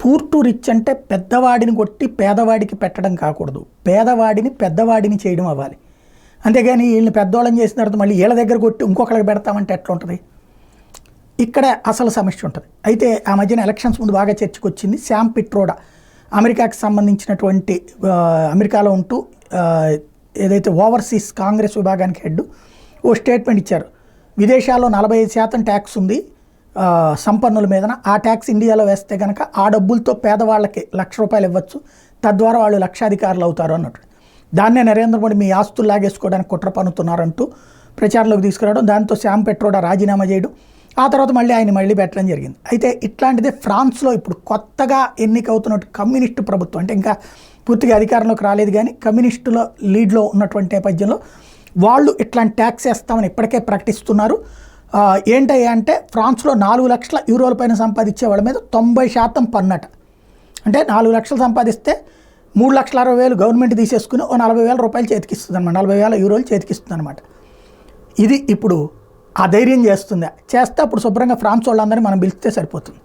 Poor to rich అంటే పెద్దవాడిని కొట్టి పేదవాడికి పెట్టడం కాకూడదు, పేదవాడిని పెద్దవాడిని చేయడం అవ్వాలి. అంతేగాని వీళ్ళని పెద్దవాళ్ళని చేసిన తర్వాత మళ్ళీ వీళ్ళ దగ్గర కొట్టి ఇంకొకరికి పెడతామంటే ఎట్లా ఉంటుంది? ఇక్కడ అసలు సమస్య ఉంటుంది. అయితే ఆ మధ్యన ఎలక్షన్స్ ముందు బాగా చర్చకు వచ్చింది. శామ్ పిట్రోడా అమెరికాకి సంబంధించినటువంటి అమెరికాలో ఉంటూ ఏదైతే ఓవర్సీస్ కాంగ్రెస్ విభాగానికి హెడ్ ఓ స్టేట్మెంట్ ఇచ్చారు. విదేశాల్లో 45% ట్యాక్స్ ఉంది సంపన్నుల మీదన, ఆ ట్యాక్స్ ఇండియాలో వేస్తే కనుక ఆ డబ్బులతో పేదవాళ్ళకి ₹1,00,000 ఇవ్వచ్చు, తద్వారా వాళ్ళు లక్షాధికారులు అవుతారు అన్నట్టు. దాన్నే నరేంద్ర మోడీ మీ ఆస్తులు లాగేసుకోవడానికి కుట్ర పన్నుతున్నారంటూ ప్రచారంలోకి తీసుకురావడం, దాంతో శామ్ పిట్రోడా రాజీనామా చేయడం, ఆ తర్వాత ఆయన మళ్ళీ పెట్టడం జరిగింది. అయితే ఇట్లాంటిదే ఫ్రాన్స్లో ఇప్పుడు కొత్తగా ఎన్నికవుతున్నట్టు కమ్యూనిస్టు ప్రభుత్వం, అంటే ఇంకా పూర్తిగా అధికారంలోకి రాలేదు కానీ కమ్యూనిస్టులో లీడ్లో ఉన్నటువంటి నేపథ్యంలో వాళ్ళు ఇట్లాంటి ట్యాక్స్ వేస్తామని ఇప్పటికే ప్రకటిస్తున్నారు. ఏంటయ్యా అంటే ఫ్రాన్స్లో 4 లక్షల యూరోల పైన సంపాదించే వాళ్ళ మీద 90% పన్నట. అంటే 4 లక్షలు సంపాదిస్తే 3,60,000 గవర్నమెంట్ తీసేసుకుని ఓ ₹40,000 చేతికిస్తుంది అనమాట, €40,000 చేతికిస్తుంది అనమాట. ఇది ఇప్పుడు ఆ ధైర్యం చేస్తే అప్పుడు శుభ్రంగా ఫ్రాన్స్ వాళ్ళందరినీ మనం పిలిస్తే సరిపోతుంది.